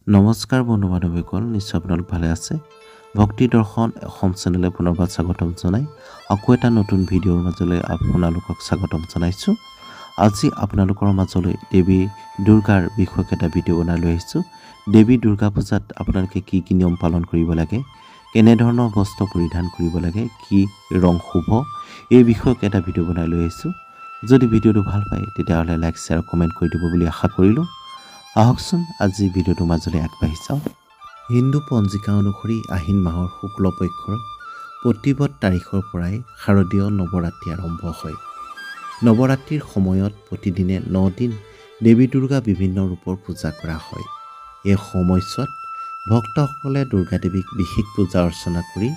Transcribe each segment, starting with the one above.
নমস্কাৰ বন্ধু বান্ধৱীসকল, নিশ্চয় আপোনালোক ভালে আছে। ভক্তি দৰ্শন অসম চেনেলে পুনৰবাৰ স্বাগতম জনাই আকৌ এটা নতুন ভিডিঅ'ৰ মাজলৈ আপোনালোকক স্বাগতম জনাইছোঁ। আজি আপোনালোকৰ মাজলৈ দেৱী দুৰ্গাৰ বিষয়ক এটা ভিডিঅ' বনাই লৈ আহিছোঁ। দেৱী দুৰ্গা পূজাত আপোনালোকে কি কি নিয়ম পালন কৰিব লাগে, কেনেধৰণৰ বস্ত্ৰ পৰিধান কৰিব লাগে, কি ৰং শুভ, এই বিষয়ক এটা ভিডিঅ' বনাই লৈ আহিছোঁ। যদি ভিডিঅ'টো ভাল পায় তেতিয়াহ'লে লাইক শ্বেয়াৰ কমেণ্ট কৰি দিব বুলি আশা কৰিলোঁ। আহকচোন আজি ভিডিঅ'টোৰ মাজলৈ আগবাঢ়ি যাওঁ। হিন্দু পঞ্জিকা অনুসৰি আহিন মাহৰ শুক্লপক্ষৰ প্ৰতিপদ তাৰিখৰ পৰাই শাৰদীয় নৱৰাত্ৰি আৰম্ভ হয়। নৱৰাত্ৰিৰ সময়ত প্ৰতিদিনে 9 দিন দেৱী দুৰ্গা বিভিন্ন ৰূপৰ পূজা কৰা হয়। এই সময়ছোৱাত ভক্তসকলে দুৰ্গা দেৱীক বিশেষ পূজা অৰ্চনা কৰি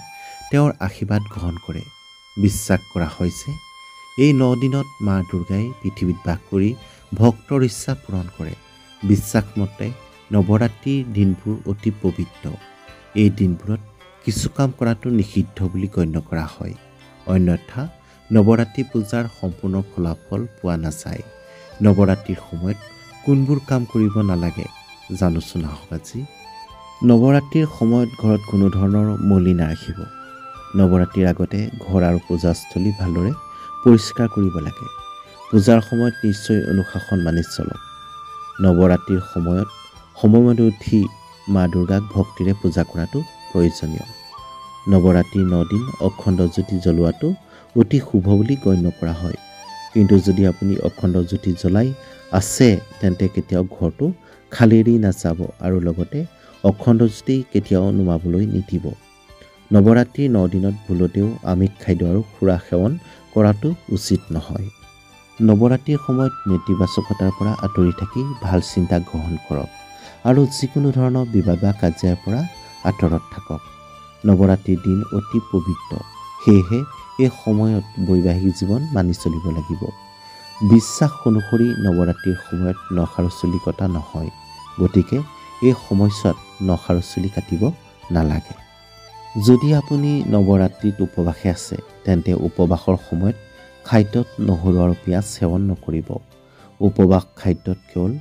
তেওঁৰ আশীৰ্বাদ গ্ৰহণ কৰে। বিশ্বাস কৰা হয় যে এই 9 দিনত মা দুৰ্গাই পৃথিৱীত বাস কৰি ভক্তৰ ইচ্ছা পূৰণ কৰে। বিশ্বাস মতে নৱৰাত্ৰিৰ দিনবোৰ অতি পবিত্ৰ। এই দিনবোৰত কিছু কাম কৰাটো নিষিদ্ধ বুলি গণ্য কৰা হয়। অন্যথা নৱৰাত্ৰি পূজাৰ সম্পূৰ্ণ ফলাফল পোৱা নাযায়। নৱৰাত্ৰিৰ সময়ত কোনবোৰ কাম কৰিব নালাগে জানোচোন আহক আজি। নৱৰাত্ৰিৰ সময়ত ঘৰত কোনো ধৰণৰ মলি নাৰাখিব। নৱৰাত্ৰিৰ আগতে ঘৰ আৰু পূজাস্থলী ভালদৰে পৰিষ্কাৰ কৰিব লাগে। পূজাৰ সময়ত নিশ্চয় অনুশাসন মানি চলক। নৱৰাত্ৰিৰ সময়ত সময়মতে উঠি মা দুৰ্গাক ভক্তিৰে পূজা কৰাটো প্ৰয়োজনীয়। নৱৰাত্ৰিৰ 9 দিন অখণ্ড জ্যোতি জ্বলোৱাটো অতি শুভ বুলি গণ্য কৰা হয়। কিন্তু যদি আপুনি অখণ্ড জ্যোতি জ্বলাই আছে তেন্তে কেতিয়াও ঘৰটো খালী এৰি নাযাব আৰু লগতে অখণ্ড জ্যোতি কেতিয়াও নুমাবলৈ নিদিব। নৱৰাত্ৰিৰ 9 দিনত ভুলতেও আমিষ খাদ্য আৰু সুৰা সেৱন কৰাটো উচিত নহয়। নৱৰাত্ৰিৰ সময়ত নেতিবাচকতাৰ পৰা আঁতৰি থাকি ভাল চিন্তা গ্ৰহণ কৰক আৰু যিকোনো ধৰণৰ বিবাদ বা কাজিয়াৰ পৰা আঁতৰত থাকক। নৱৰাত্ৰিৰ দিন অতি পবিত্ৰ, সেয়েহে এই সময়ত বৈবাহিক জীৱন মানি চলিব লাগিব। বিশ্বাস অনুসৰি নৱৰাত্ৰিৰ সময়ত নখ আৰু চুলি কটা নহয়, গতিকে এই সময়ছোৱাত নখ আৰু চুলি কাটিব নালাগে। যদি আপুনি নৱৰাত্ৰিত উপবাসে আছে তেন্তে উপবাসৰ সময়ত খাদ্যত নহৰু আৰু পিঁয়াজ সেৱন নকৰিব। উপবাস খাদ্যত কেৱল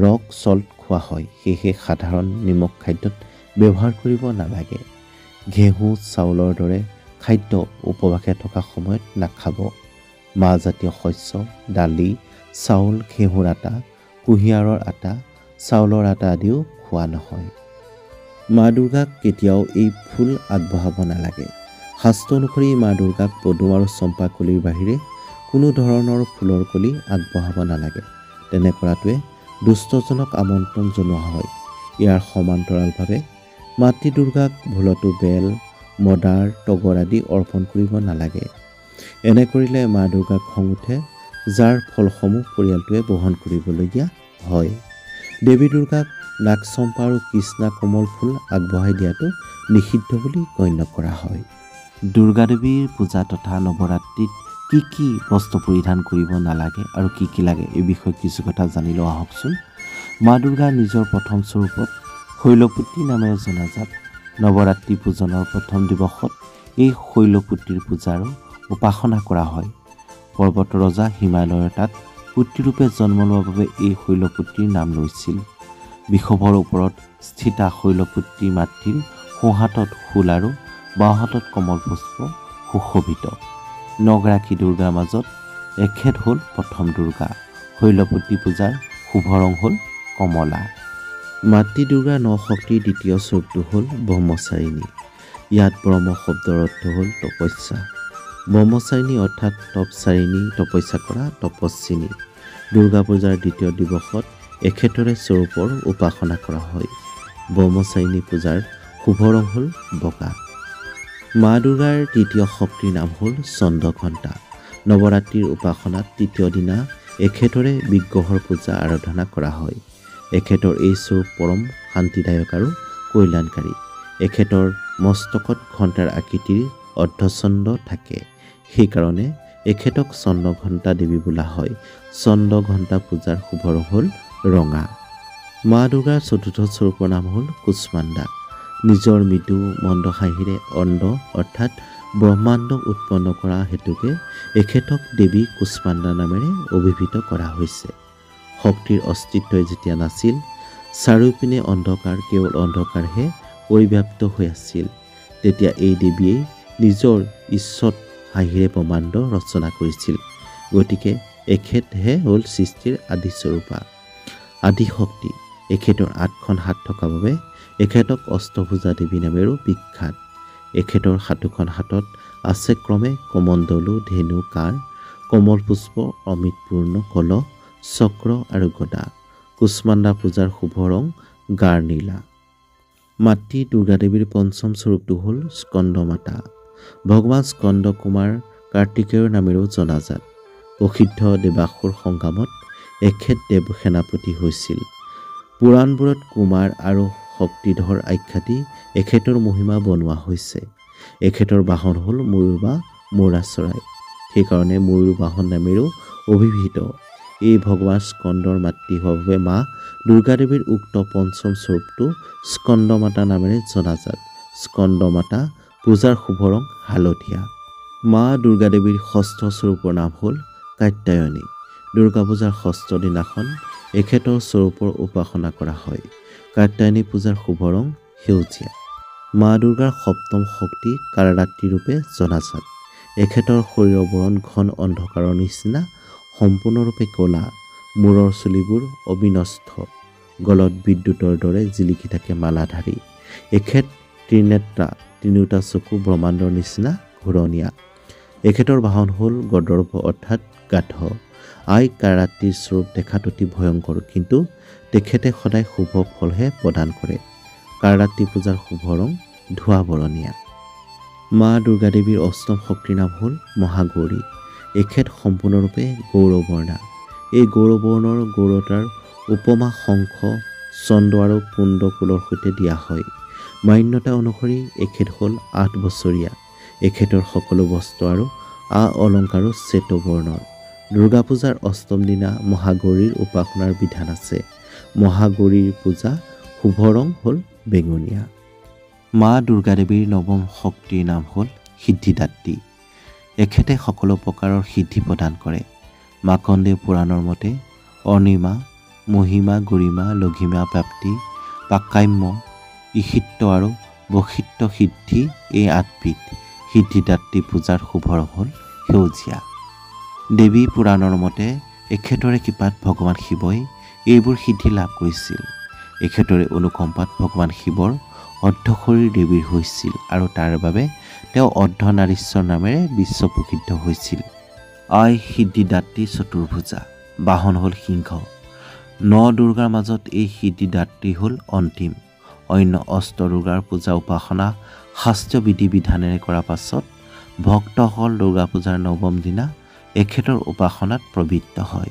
ৰক চল্ট খোৱা হয়, সেয়েহে সাধাৰণ নিমখ খাদ্যত ব্যৱহাৰ কৰিব নালাগে। ঘেঁহু চাউলৰ দৰে খাদ্য উপবাসে থকা সময়ত নাখাব। মাহজাতীয় শস্য, দালি, চাউল, ঘেঁহুৰ আটা, কুঁহিয়াৰৰ আটা, চাউলৰ আটা আদিও খোৱা নহয়। মা দুৰ্গাক কেতিয়াও এই ফুল আগবঢ়াব নালাগে। শাস্ত্ৰ অনুসৰি মা দুৰ্গাক পদুম আৰু চম্পা কলিৰ বাহিৰে কোনো ধৰণৰ ফুলৰ কলি আগবঢ়াব নালাগে। তেনে কৰাটোৱে দুষ্টজনক আমন্ত্ৰণ জনোৱা হয়। ইয়াৰ সমান্তৰালভাৱে মাতৃ দুৰ্গাক ভুলতো বেল, মদাৰ, তগৰ আদি অৰ্পণ কৰিব নালাগে। এনে কৰিলে মা দুৰ্গাক খং উঠে, যাৰ ফলসমূহ পৰিয়ালটোৱে বহন কৰিবলগীয়া হয়। দেৱী দুৰ্গাক নাগচম্পা আৰু কৃষ্ণা কোমল ফুল আগবঢ়াই দিয়াটো নিষিদ্ধ বুলি গণ্য কৰা হয়। দুৰ্গা দেৱীৰ পূজা তথা নৱৰাত্ৰিত কি কি বস্ত্ৰ পৰিধান কৰিব নালাগে আৰু কি কি লাগে এই বিষয়ে কিছু কথা জানি লওঁ আহকচোন। মা দুৰ্গা নিজৰ প্ৰথম স্বৰূপত শৈলপুত্ৰী নামেৰে জনাজাত। নৱৰাত্ৰি পূজনৰ প্ৰথম দিৱসত এই শৈলপুত্ৰীৰ পূজা আৰু উপাসনা কৰা হয়। পৰ্বত ৰজা হিমালয়ৰ তাত পুত্ৰীৰূপে জন্ম লোৱাৰ বাবে এই শৈলপুত্ৰীৰ নাম লৈছিল। বিষভৰ ওপৰত স্থিতা শৈলপুত্ৰী মাতৃৰ সোঁহাতত শূল আৰু বাওঁহাতত কমল পুষ্প সুশোভিত। 9গৰাকী দুৰ্গাৰ মাজত এখেত হ'ল প্ৰথম দুৰ্গা। শৈলপুত্ৰী পূজাৰ শুভ ৰং হ'ল কমলা। মাতৃ দুৰ্গাৰ 9 শক্তিৰ দ্বিতীয় স্বৰূপটো হ'ল ব্ৰহ্মচাৰিণী। ইয়াত ব্ৰহ্ম শব্দৰ অৰ্থ হ'ল তপস্যা। ব্ৰহ্মচাৰিণী অৰ্থাৎ তপচাৰিণী, তপস্যা কৰা তপস্বিনী। দুৰ্গা পূজাৰ দ্বিতীয় দিৱসত এখেতৰে স্বৰূপৰ উপাসনা কৰা হয়। ব্ৰহ্মচাৰিণী পূজাৰ শুভ ৰং হ'ল বগা। মা দুৰ্গাৰ তৃতীয় শক্তিৰ নাম হ'ল চন্দ্ৰঘণ্টা। নৱৰাত্ৰিৰ উপাসনাত তৃতীয় দিনা এখেতৰে বিগ্ৰহৰ পূজা আৰাধনা কৰা হয়। এখেতৰ এই স্বৰূপ পৰম শান্তিদায়ক আৰু কল্যাণকাৰী। এখেতৰ মস্তকত ঘণ্টাৰ আকৃতিৰ অৰ্ধচন্দ্ৰ থাকে, সেইকাৰণে এখেতক চন্দ্ৰঘণ্টা দেৱী বোলা হয়। চন্দ্ৰঘণ্টা পূজাৰ শুভ ৰং হ'ল ৰঙা। মা দুৰ্গাৰ চতুৰ্থ স্বৰূপৰ নাম হ'ল কুষ্মাণ্ডা। নিজৰ মৃদু মন্দ হাঁহিৰে অণ্ড অৰ্থাৎ ব্ৰহ্মাণ্ড উৎপন্ন কৰা হেতুকে এখেতক দেৱী কুষ্মাণ্ডা নামেৰে অভিহিত কৰা হৈছে। শক্তিৰ অস্তিত্বই যেতিয়া নাছিল চাৰিওপিনে অন্ধকাৰ, কেৱল অন্ধকাৰহে পৰিব্যাপ্ত হৈ আছিল। তেতিয়া এই দেৱীয়ে নিজৰ ঈশ্বত হাঁহিৰে ব্ৰহ্মাণ্ড ৰচনা কৰিছিল। গতিকে এখেতহে হ'ল সৃষ্টিৰ আদিস্বৰূপা, আদিশক্তি। এখেতৰ 8খন হাত থকা বাবে এখেতক অষ্টভুজা দেৱী নামেৰেও বিখ্যাত। এখেতৰ 7খন হাতত আছে ক্ৰমে কমণ্ডলু, ধেনু, কাঁড়, কমল পুষ্প, অমৃতপূৰ্ণ কলহ, চক্ৰ আৰু গদা। কুষ্মাণ্ডা পূজাৰ শুভ ৰং গাঢ় নীলা। মাতৃ দুৰ্গাদেৱীৰ পঞ্চম স্বৰূপটো হ'ল স্কন্দ মাতা। ভগৱান স্কন্দ কুমাৰ কাৰ্তিকেয়ৰ নামেৰেও জনাজাত। প্ৰসিদ্ধ দেৱাসুৰ সংগ্ৰামত এখেত দেৱ সেনাপতি হৈছিল। পুৰাণবোৰত কুমাৰ আৰু শক্তিধৰ আখ্যাতি এখেতৰ মহিমা বনোৱা হৈছে। এখেতৰ বাহন হ'ল ময়ূৰ বা মৌৰা চৰাই, সেইকাৰণে ময়ূৰ বাহন নামেৰেও অভিহিত। এই ভগৱান স্কন্দৰ মাতৃ হোৱাৰ বাবে মা দুৰ্গাদেৱীৰ উক্ত পঞ্চম স্বৰূপটো স্কন্দ মাতা নামেৰে জনাজাত। স্কন্দ মাতা পূজাৰ শুভ ৰং হালধীয়া। মা দুৰ্গাদেৱীৰ ষষ্ঠ স্বৰূপৰ নাম হ'ল কাত্যায়নী। দুৰ্গা পূজাৰ ষষ্ঠ দিনাখন এখেতৰ স্বৰূপৰ উপাসনা কৰা হয়। কাত্যায়নী পূজাৰ শুভ ৰং সেউজীয়া। মা দুৰ্গাৰ সপ্তম শক্তি কালৰাত্ৰি ৰূপে জনাজাত। এখেতৰ শৰীৰৰ বৰণ ঘন অন্ধকাৰৰ নিচিনা, সম্পূৰ্ণৰূপে ক'লা। মূৰৰ চুলিবোৰ অবিনষ্ট, গলত বিদ্যুতৰ দৰে জিলিকি থাকে মালাধাৰী। এখেত ত্ৰিনেত্ৰা, তিনিওটা চকু ব্ৰহ্মাণ্ডৰ নিচিনা ঘূৰণীয়া। এখেতৰ বাহন হ'ল গদৰ্ভ অৰ্থাৎ গাধ। আই কালৰাত্ৰিৰ স্বৰূপ দেখাত অতি ভয়ংকৰ, কিন্তু তেখেতে সদায় শুভ ফলহে প্ৰদান কৰে। কালৰাত্ৰি পূজাৰ শুভ ৰং ধোঁৱা বৰণীয়া। মা দুৰ্গাদেৱীৰ অষ্টম শক্তিৰ নাম হ'ল মহাগৌৰী। এখেত সম্পূৰ্ণৰূপে গৌৰবৰ্ণা। এই গৌৰবৰ্ণৰ গৌৰতাৰ উপমা শংখ, চন্দ্ৰ আৰু কুণ্ড কুলৰ সৈতে দিয়া হয়। মান্যতা অনুসৰি এখেত হ'ল 8 বছৰীয়া। এখেতৰ সকলো বস্ত্ৰ আৰু অলংকাৰো শ্বেতবৰ্ণৰ। দুৰ্গা পূজাৰ অষ্টম দিনা মহাগৌৰীৰ উপাসনাৰ বিধান আছে। মহাগৌৰীৰ পূজা শুভ ৰং হ'ল বেঙুনীয়া। মা দুৰ্গাদেৱীৰ নৱম শক্তিৰ নাম হ'ল সিদ্ধিদাত্ৰী। এখেতে সকলো প্ৰকাৰৰ সিদ্ধি প্ৰদান কৰে। মাৰ্কণ্ডেয় পুৰাণৰ মতে অনিমা, মহিমা, গৰিমা, লঘিমা প্ৰাপ্তি, পাকাম্য, ঈশিত্ব আৰু বশিত্ব সিদ্ধি, এই 8বিধ সিদ্ধিদাত্ৰী পূজাৰ শুভ ৰং হ'ল সেউজীয়া। দেৱী পুৰাণৰ মতে এখেতৰে কৃপাত ভগৱান শিৱই এইবোৰ সিদ্ধি লাভ কৰিছিল। এখেতৰে অনুকম্পাত ভগৱান শিৱৰ অৰ্ধশৰীৰ দেৱীৰ হৈছিল আৰু তাৰ বাবে তেওঁ অৰ্ধনাৰীশ্বৰ নামেৰে বিশ্ব প্ৰসিদ্ধ হৈছিল। আই সিদ্ধিদাত্ৰী চতুৰ্ভুজা, বাহন হ'ল সিংহ। 9 দুৰ্গাৰ মাজত এই সিদ্ধিদাত্ৰী হ'ল অন্তিম। অন্য অষ্টদুৰ্গাৰ পূজা উপাসনা শাস্ত্ৰীয় বিধি বিধানেৰে কৰাৰ পাছত ভক্তসকল দুৰ্গা পূজাৰ নৱম দিনা এখেতৰ উপাসনাত প্ৰবৃত্ত হয়।